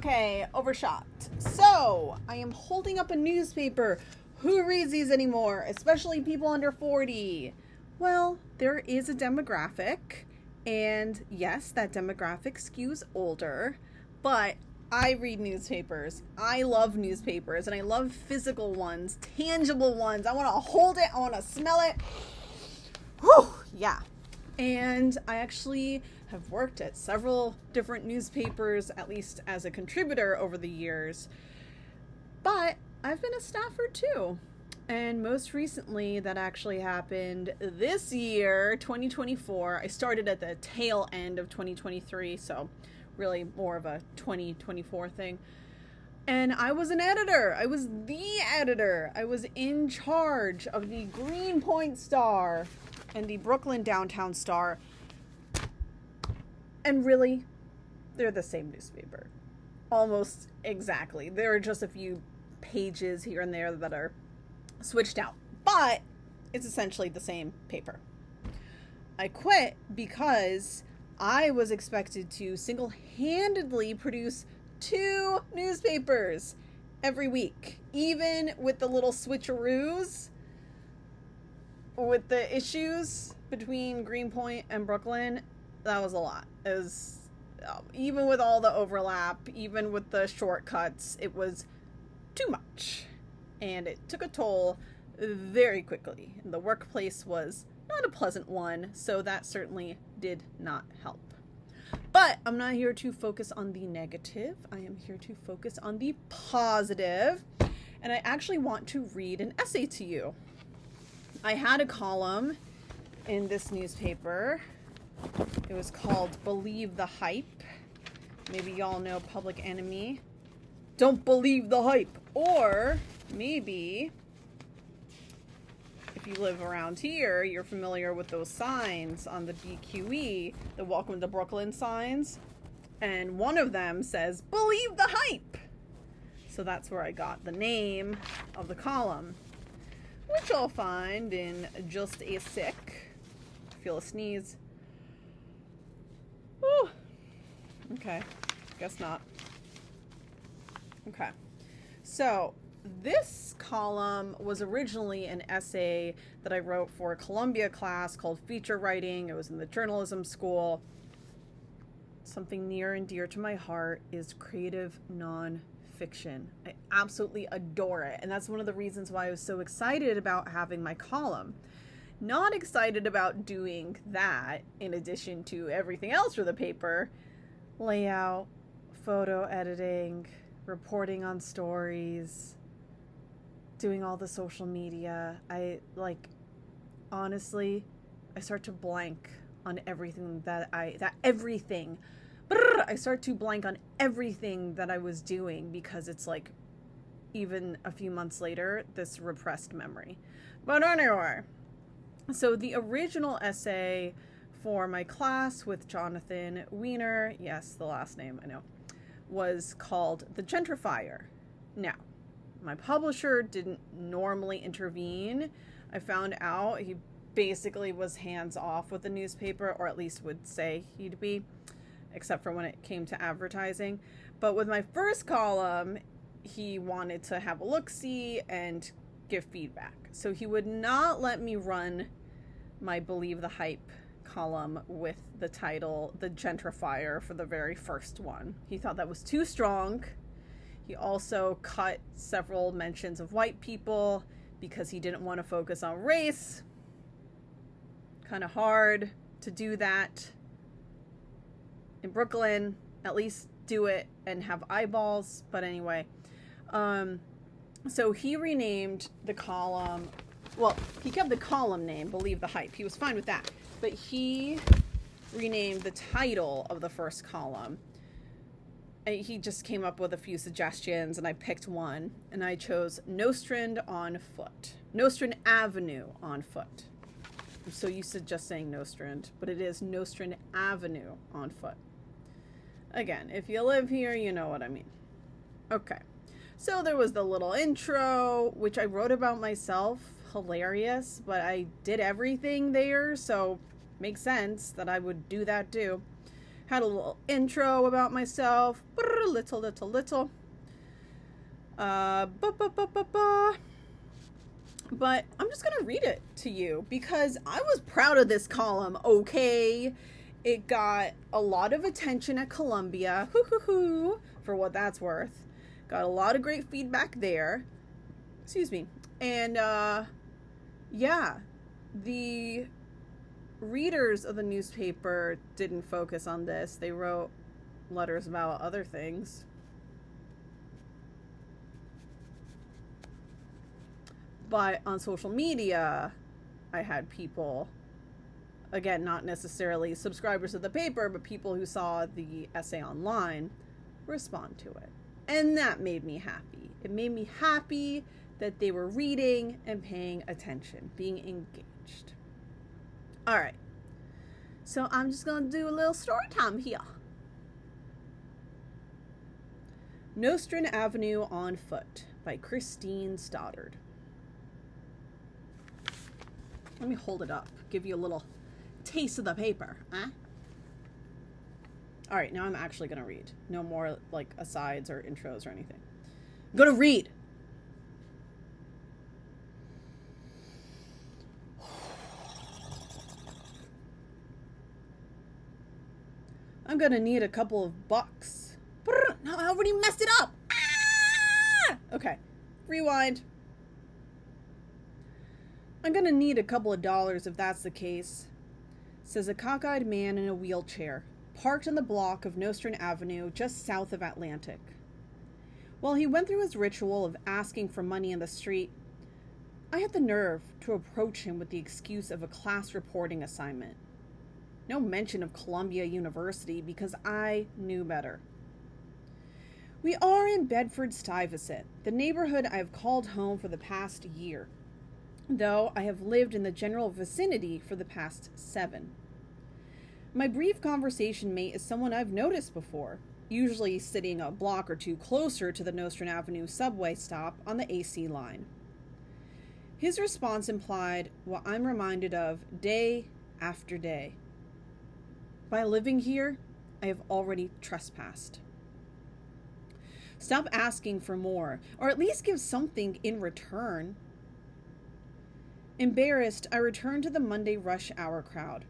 Okay, overshot. So, I am holding up a newspaper. Who reads these anymore? Especially people under 40. Well, there is a demographic, and yes, that demographic skews older, but I read newspapers. I love newspapers, and I love physical ones, tangible ones. I want to hold it. I want to smell it. Whew, yeah. And I actually have worked at several different newspapers, at least as a contributor over the years. But I've been a staffer too. And most recently, that actually happened this year, 2024. I started at the tail end of 2023, so really more of a 2024 thing. And I was an editor. I was the editor. I was in charge of the Greenpoint Star and the Brooklyn Downtown Star. And really, they're the same newspaper. Almost exactly. There are just a few pages here and there that are switched out. But it's essentially the same paper. I quit because I was expected to single-handedly produce 2 newspapers every week. Even with the little switcheroos with the issues between Greenpoint and Brooklyn, that was a lot. It was, even with all the overlap, even with the shortcuts, it was too much. And it took a toll very quickly. And the workplace was not a pleasant one, so that certainly did not help. But I'm not here to focus on the negative. I am here to focus on the positive. And I actually want to read an essay to you. I had a column in this newspaper. It was called Believe the Hype. Maybe y'all know Public Enemy. Don't believe the hype. Or maybe if you live around here, you're familiar with those signs on the BQE, the Welcome to Brooklyn signs. And one of them says, Believe the Hype. So that's where I got the name of the column, which I'll find in just a sec. Feel a sneeze. Whew. Okay, guess not. Okay, so this column was originally an essay that I wrote for a Columbia class called Feature Writing. It was in the journalism school. Something near and dear to my heart is creative nonfiction. I absolutely adore it, and that's one of the reasons why I was so excited about having my column. Not excited about doing that in addition to everything else for the paper. Layout, photo editing, reporting on stories, doing all the social media. Honestly, I start to blank on everything I start to blank on everything that I was doing because it's like, even a few months later, this repressed memory. But anyway, so the original essay for my class with Jonathan Weiner, yes, the last name, I know, was called The Gentrifier. Now, my publisher didn't normally intervene. I found out he basically was hands-off with the newspaper, or at least would say he'd be, except for when it came to advertising. But with my first column, he wanted to have a look-see and give feedback. So he would not let me run my Believe the Hype column with the title The Gentrifier for the very first one. He thought that was too strong. He also cut several mentions of white people because he didn't want to focus on race. Kind of hard to do that in Brooklyn. At least do it and have eyeballs. But anyway, so he renamed the column. Well, he kept the column name, Believe the Hype. He was fine with that. But he renamed the title of the first column. And he just came up with a few suggestions, and I picked one. And I chose Nostrand on Foot. Nostrand Avenue on Foot. I'm so used to just saying Nostrand, but it is Nostrand Avenue on Foot. Again, if you live here, you know what I mean. Okay. So there was the little intro, which I wrote about myself. Hilarious, but I did everything there, so makes sense that I would do that too. Had a little intro about myself. Little. Uh, ba, ba, ba, ba, ba. But I'm just going to read it to you because I was proud of this column, okay? It got a lot of attention at Columbia, for what that's worth. Got a lot of great feedback there. Excuse me. And, yeah, the readers of the newspaper didn't focus on this. They wrote letters about other things. But on social media, I had people, again, not necessarily subscribers of the paper, but people who saw the essay online respond to it. And that made me happy. It made me happy that they were reading and paying attention, being engaged. All right. So I'm just going to do a little story time here. Nostrand Avenue on Foot by Christine Stoddard. Let me hold it up, give you a little taste of the paper, huh? All right, now I'm actually going to read. No more like asides or intros or anything. I'm going to read. I'm going to need a couple of bucks. No, I already messed it up. Ah! Okay, rewind. I'm gonna need a couple of dollars if that's the case, says a cockeyed man in a wheelchair, parked on the block of Nostrand Avenue just south of Atlantic. While he went through his ritual of asking for money in the street, I had the nerve to approach him with the excuse of a class reporting assignment. No mention of Columbia University because I knew better. We are in Bedford-Stuyvesant, the neighborhood I have called home for the past year, though I have lived in the general vicinity for the past 7. My brief conversation mate is someone I've noticed before, usually sitting a block or two closer to the Nostrand Avenue subway stop on the AC line. His response implied what I'm reminded of day after day. By living here, I have already trespassed. Stop asking for more, or at least give something in return. Embarrassed, I returned to the Monday rush hour crowd.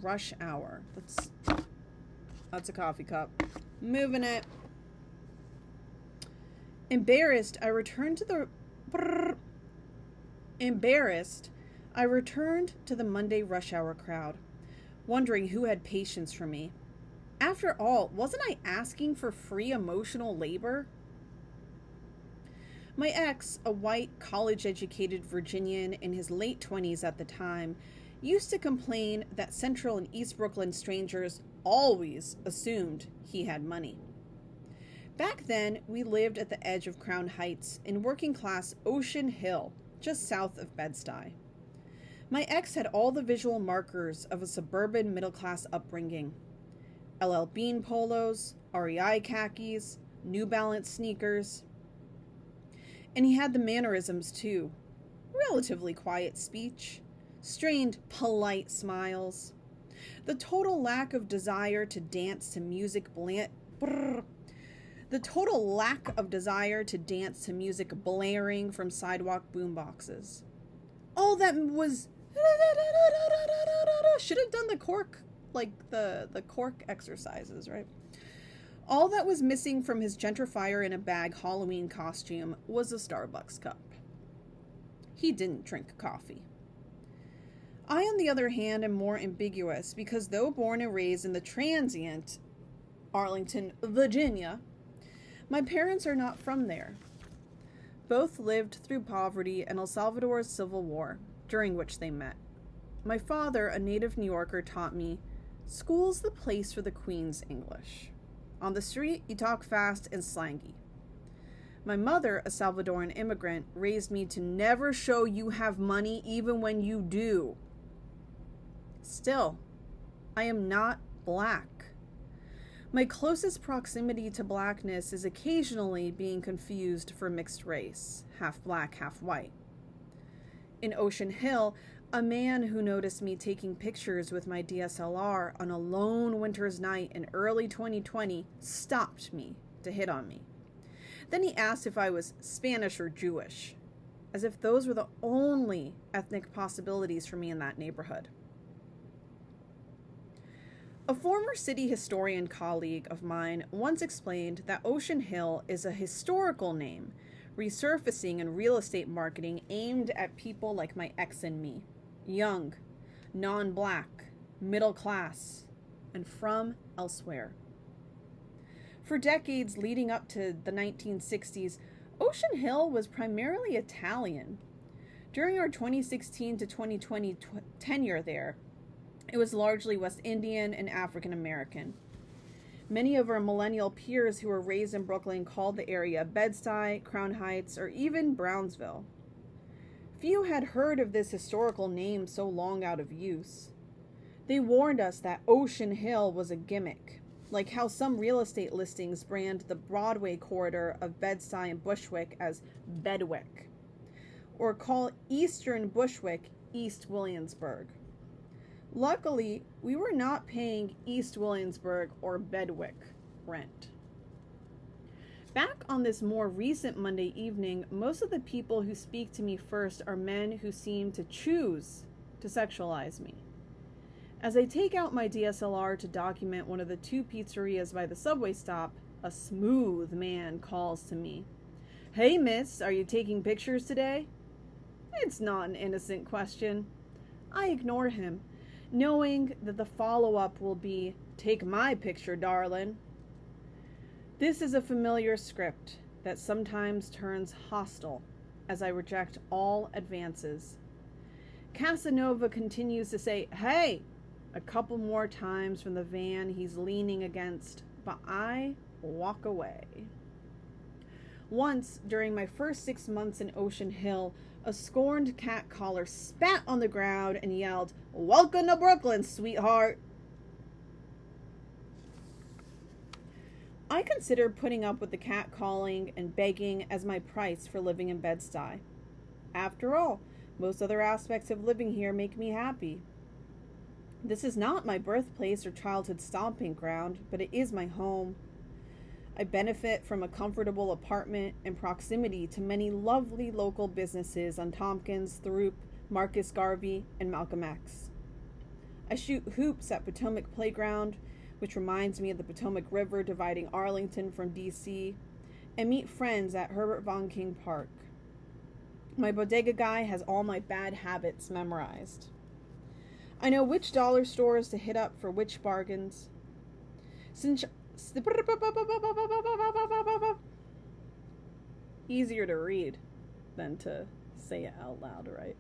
Rush hour. That's a coffee cup. Moving it. Embarrassed, I returned to the Monday rush hour crowd, wondering who had patience for me. After all, wasn't I asking for free emotional labor? My ex, a white, college-educated Virginian in his late 20s at the time, used to complain that Central and East Brooklyn strangers always assumed he had money. Back then, we lived at the edge of Crown Heights in working-class Ocean Hill, just south of Bed-Stuy. My ex had all the visual markers of a suburban middle-class upbringing. LL Bean polos, REI khakis, New Balance sneakers. And he had the mannerisms, too. Relatively quiet speech, strained, polite smiles. The total lack of desire to dance to music blaring from sidewalk boomboxes. All that was... Should have done the cork, like the cork exercises, right? All that was missing from his Gentrifier in a bag Halloween costume was a Starbucks cup. He didn't drink coffee. I, on the other hand, am more ambiguous because though born and raised in the transient Arlington, Virginia, my parents are not from there. Both lived through poverty and El Salvador's Civil War, during which they met. My father, a native New Yorker, taught me, school's the place for the Queen's English. On the street, you talk fast and slangy. My mother, a Salvadoran immigrant, raised me to never show you have money even when you do. Still, I am not black. My closest proximity to blackness is occasionally being confused for mixed race, half black, half white. In Ocean Hill, A man who noticed me taking pictures with my DSLR on a lone winter's night in early 2020 stopped me to hit on me. Then he asked if I was Spanish or Jewish, as if those were the only ethnic possibilities for me in that neighborhood. A former city historian colleague of mine once explained that Ocean Hill is a historical name, resurfacing in real estate marketing aimed at people like my ex and me, young, non-black, middle class, and from elsewhere. For decades leading up to the 1960s, Ocean Hill was primarily Italian. During our 2016 to 2020 tenure there, it was largely West Indian and African American. Many of our millennial peers who were raised in Brooklyn called the area Bed-Stuy, Crown Heights, or even Brownsville. Few had heard of this historical name so long out of use. They warned us that Ocean Hill was a gimmick, like how some real estate listings brand the Broadway corridor of Bed-Stuy and Bushwick as Bedwick, or call Eastern Bushwick East Williamsburg. Luckily, we were not paying East Williamsburg or Bedwick rent. Back on this more recent Monday evening, most of the people who speak to me first are men who seem to choose to sexualize me. As I take out my DSLR to document one of the two pizzerias by the subway stop, a smooth man calls to me. "Hey, miss, are you taking pictures today?" It's not an innocent question. I ignore him, knowing that the follow-up will be, "Take my picture, darling." This is a familiar script that sometimes turns hostile as I reject all advances. Casanova continues to say, "Hey," a couple more times from the van he's leaning against, but I walk away. Once, during my first 6 months in Ocean Hill, a scorned catcaller spat on the ground and yelled, "Welcome to Brooklyn, sweetheart." I consider putting up with the catcalling and begging as my price for living in Bed-Stuy. After all, most other aspects of living here make me happy. This is not my birthplace or childhood stomping ground, but it is my home. I benefit from a comfortable apartment and proximity to many lovely local businesses on Tompkins, Throop, Marcus Garvey, and Malcolm X. I shoot hoops at Potomac Playground, which reminds me of the Potomac River dividing Arlington from D.C., and meet friends at Herbert von King Park. My bodega guy has all my bad habits memorized. I know which dollar stores to hit up for which bargains. Easier to read than to say it out loud, right?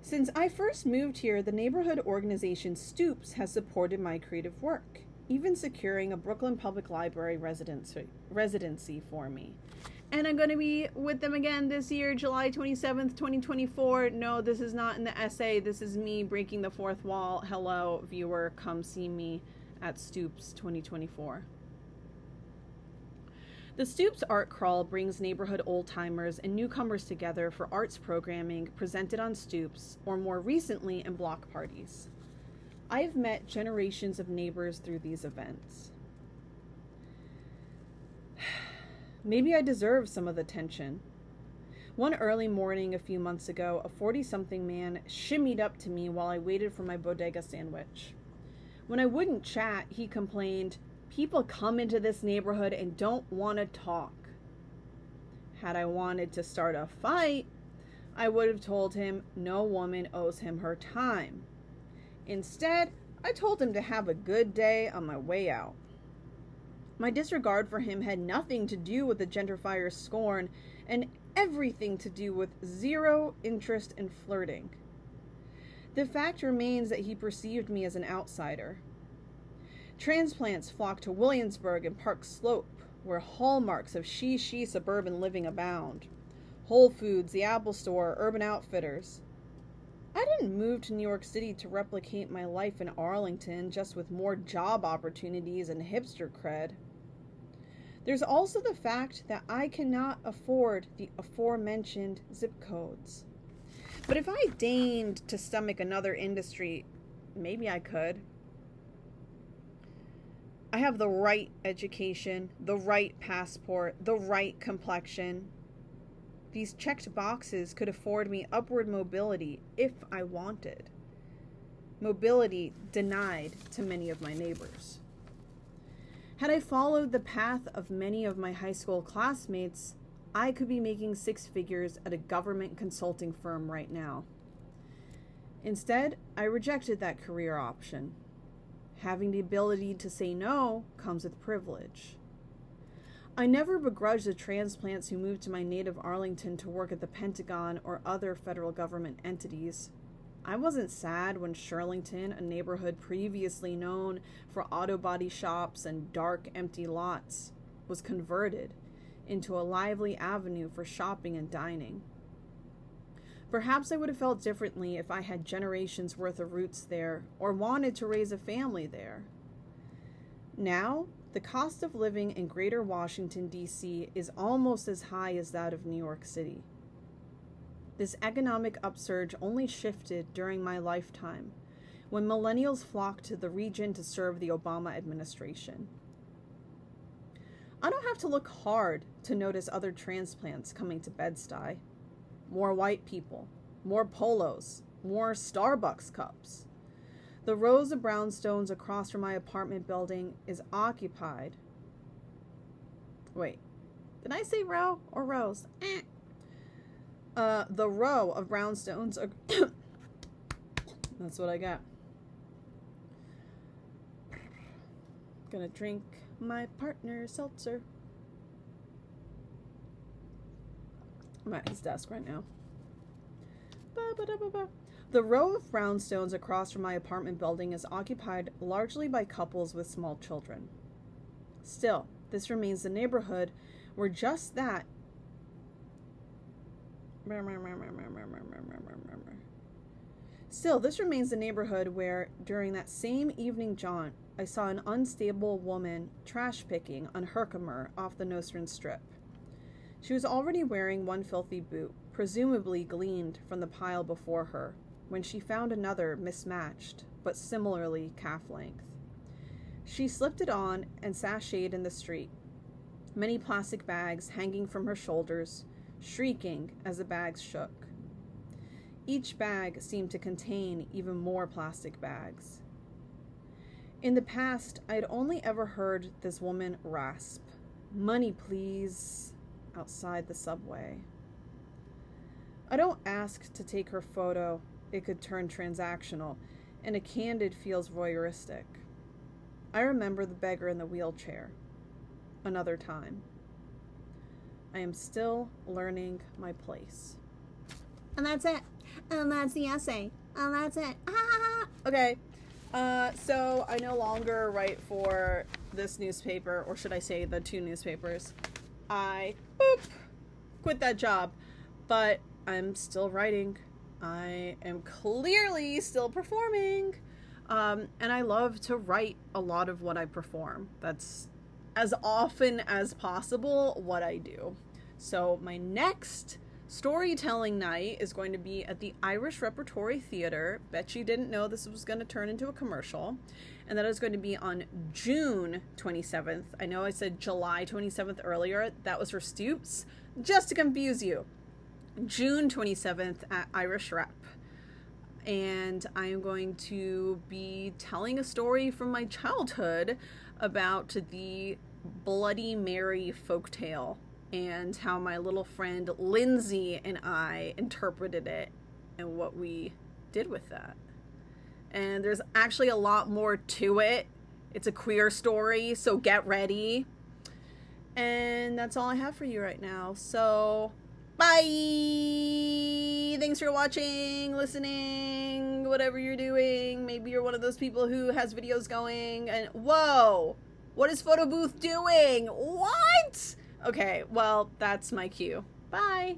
Since I first moved here, the neighborhood organization Stoops has supported my creative work, even securing a Brooklyn Public Library residency for me. And I'm going to be with them again this year, July 27th, 2024. No, this is not in the essay. This is me breaking the fourth wall. Hello, viewer. Come see me at Stoops 2024. The Stoops Art Crawl brings neighborhood old-timers and newcomers together for arts programming presented on Stoops, or more recently in block parties. I've met generations of neighbors through these events. Maybe I deserve some of the tension. One early morning a few months ago, a 40-something man shimmied up to me while I waited for my bodega sandwich. When I wouldn't chat, he complained, "People come into this neighborhood and don't want to talk." Had I wanted to start a fight, I would have told him no woman owes him her time. Instead, I told him to have a good day on my way out. My disregard for him had nothing to do with the gentrifier's scorn and everything to do with zero interest in flirting. The fact remains that he perceived me as an outsider. Transplants flocked to Williamsburg and Park Slope, where hallmarks of she suburban living abound. Whole Foods, the Apple Store, Urban Outfitters. I didn't move to New York City to replicate my life in Arlington just with more job opportunities and hipster cred. There's also the fact that I cannot afford the aforementioned zip codes. But if I deigned to stomach another industry, maybe I could. I have the right education, the right passport, the right complexion. These checked boxes could afford me upward mobility if I wanted. Mobility denied to many of my neighbors. Had I followed the path of many of my high school classmates, I could be making six figures at a government consulting firm right now. Instead, I rejected that career option. Having the ability to say no comes with privilege. I never begrudged the transplants who moved to my native Arlington to work at the Pentagon or other federal government entities. I wasn't sad when Shirlington, a neighborhood previously known for auto body shops and dark, empty lots, was converted into a lively avenue for shopping and dining. Perhaps I would have felt differently if I had generations worth of roots there or wanted to raise a family there. Now, the cost of living in Greater Washington, D.C. is almost as high as that of New York City. This economic upsurge only shifted during my lifetime, when millennials flocked to the region to serve the Obama administration. I don't have to look hard to notice other transplants coming to Bed-Stuy. More white people, more polos, more Starbucks cups. The rows of brownstones across from my apartment building is occupied. Wait, did I say row or rows? The row of brownstones are that's what I got. Gonna drink my partner's seltzer. I'm at his desk right now. The row of brownstones across from my apartment building is occupied largely by couples with small children. Still, this remains the neighborhood where just that during that same evening jaunt, I saw an unstable woman trash picking on Herkimer off the Nostrand Strip. She was already wearing one filthy boot, presumably gleaned from the pile before her, when she found another mismatched, but similarly calf-length. She slipped it on and sashayed in the street, many plastic bags hanging from her shoulders, shrieking as the bags shook. Each bag seemed to contain even more plastic bags. In the past, I had only ever heard this woman rasp, "Money, please," outside the subway. I don't ask to take her photo. It could turn transactional, and a candid feels voyeuristic. I remember the beggar in the wheelchair. Another time. I am still learning my place. And that's it. And that's the essay. And that's it. Okay. So I no longer write for this newspaper, or should I say the two newspapers. I quit that job, but I'm still writing. I am clearly still performing, and I love to write a lot of what I perform. That's as often as possible what I do. So my next storytelling night is going to be at the Irish Repertory Theater. Bet you didn't know this was going to turn into a commercial. And that is going to be on June 27th. I know I said July 27th earlier. That was for Stoops. Just to confuse you. June 27th at Irish Rep. And I am going to be telling a story from my childhood about the Bloody Mary folktale and how my little friend Lindsay and I interpreted it and what we did with that. And there's actually a lot more to it. It's a queer story, so get ready. And that's all I have for you right now. So, bye! Thanks for watching, listening, whatever you're doing. Maybe you're one of those people who has videos going and, whoa! What is Photo Booth doing? What? Okay, well, that's my cue. Bye!